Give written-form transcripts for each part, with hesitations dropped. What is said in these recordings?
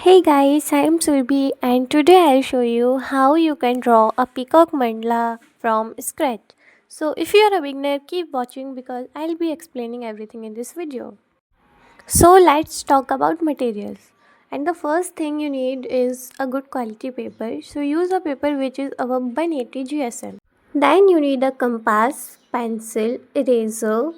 Hey guys, I am Surbi and today I'll show you how you can draw a peacock mandala from scratch. So if you are a beginner, keep watching because I'll be explaining everything in this video. So let's talk about materials. And the first thing you need is a good quality paper. So use a paper which is above 180 GSM. Then you need a compass, pencil, eraser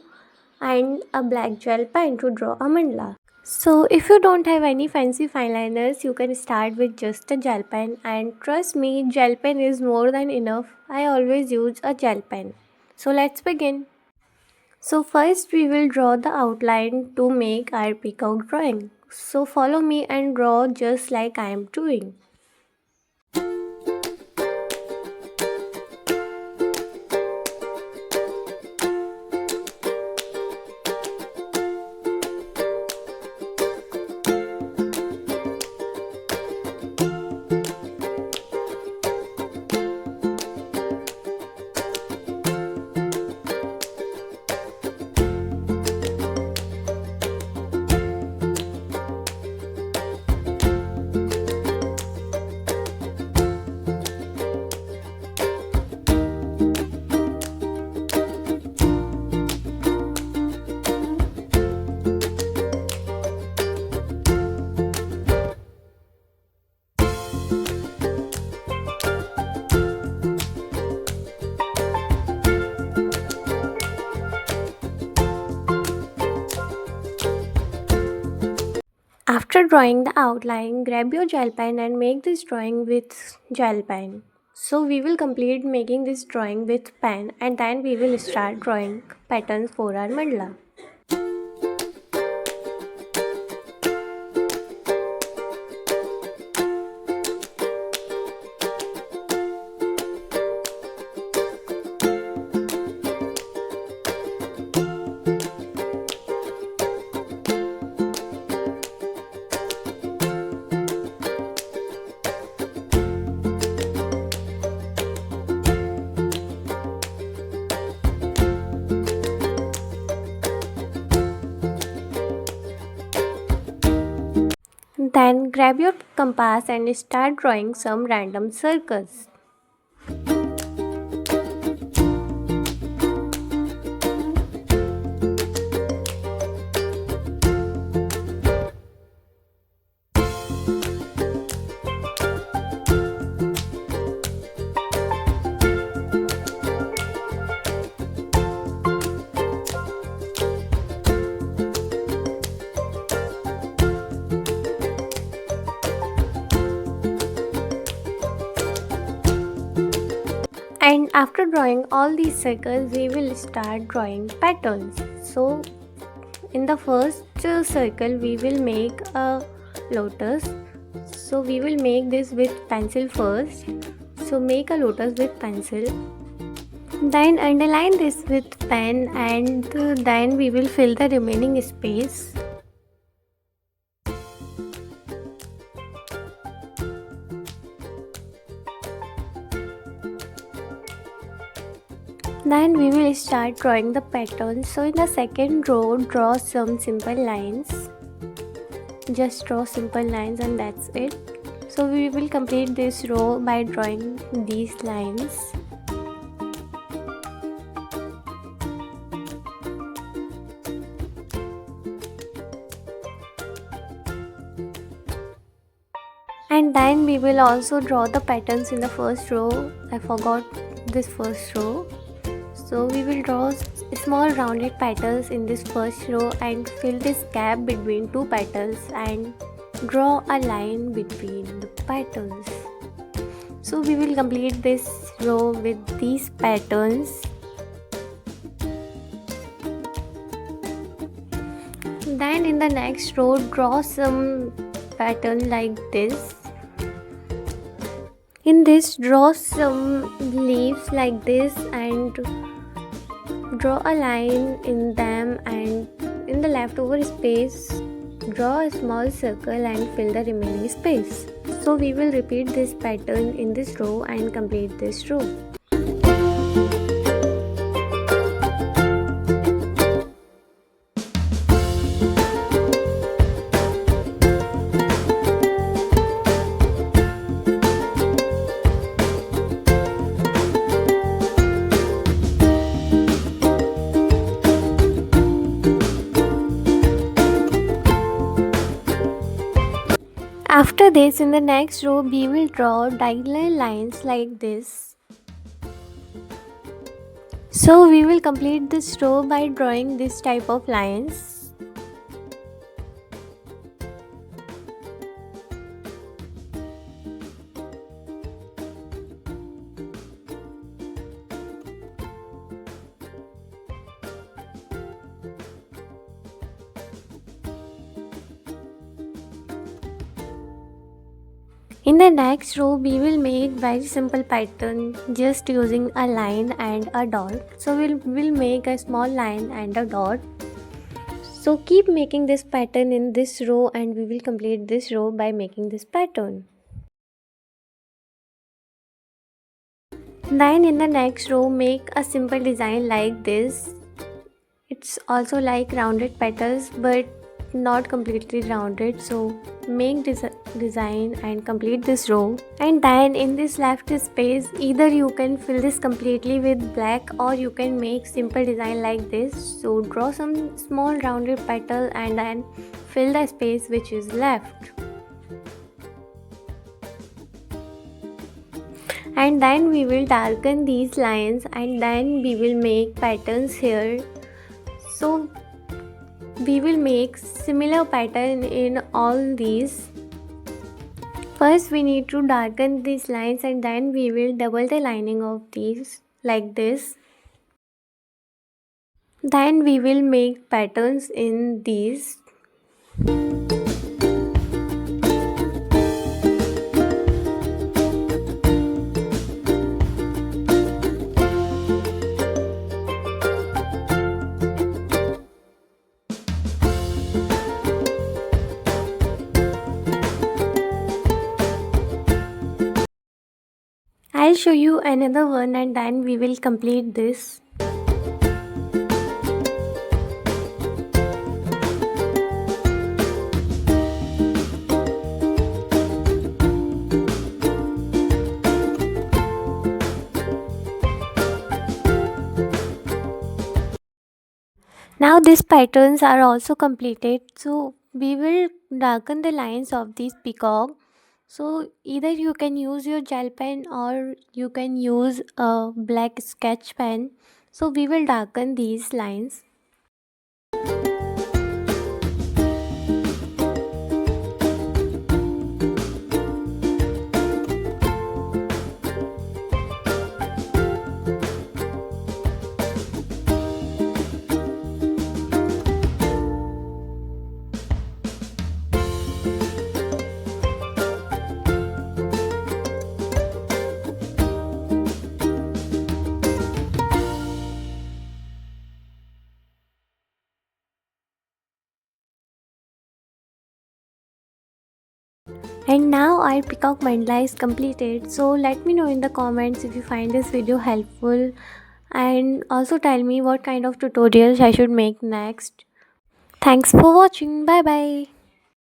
and a black gel pen to draw a mandala. So if you don't have any fancy fine liners, you can start with just a gel pen, and trust me, gel pen is more than enough. I always use a gel pen. So let's begin. So first we will draw the outline to make our peacock drawing. So follow me and draw just like I am doing. After drawing the outline, grab your gel pen and make this drawing with gel pen. So we will complete making this drawing with pen and then we will start drawing patterns for our mandala. Then grab your compass and start drawing some random circles. And after drawing all these circles, we will start drawing patterns. So in the first circle, we will make a lotus. So we will make this with pencil first. So make a lotus with pencil. Then underline this with pen and then we will fill the remaining space. Then we will start drawing the pattern. So in the second row, draw some simple lines. Just draw simple lines and that's it. So we will complete this row by drawing these lines. And then we will also draw the patterns in the first row. I forgot this first row. So we will draw small rounded petals in this first row and fill this gap between two petals and draw a line between the petals. So we will complete this row with these patterns. Then in the next row, draw some pattern like this. In this, draw some leaves like this and draw a line in them, and in the leftover space draw a small circle and fill the remaining space. So we will repeat this pattern in this row and complete this row. After this, in the next row, we will draw diagonal lines like this. So we will complete this row by drawing this type of lines. In the next row, we will make very simple pattern just using a line and a dot. So we'll make a small line and a dot. So keep making this pattern in this row and we will complete this row by making this pattern. Then in the next row, make a simple design like this. It's also like rounded petals but not completely rounded, so make this design and complete this row. And then in this left space, either you can fill this completely with black or you can make simple design like this. So draw some small rounded petal and then fill the space which is left. And then we will darken these lines and then we will make patterns here. So we will make similar pattern in all these. First we need to darken these lines and then we will double the lining of these like this. Then we will make patterns in these. I'll show you another one and then we will complete this. Now these patterns are also completed, so we will darken the lines of this peacock. So either you can use your gel pen or you can use a black sketch pen. So we will darken these lines. And now our peacock mandala is completed. So let me know in the comments if you find this video helpful, and also tell me what kind of tutorials I should make next. Thanks for watching. Bye bye.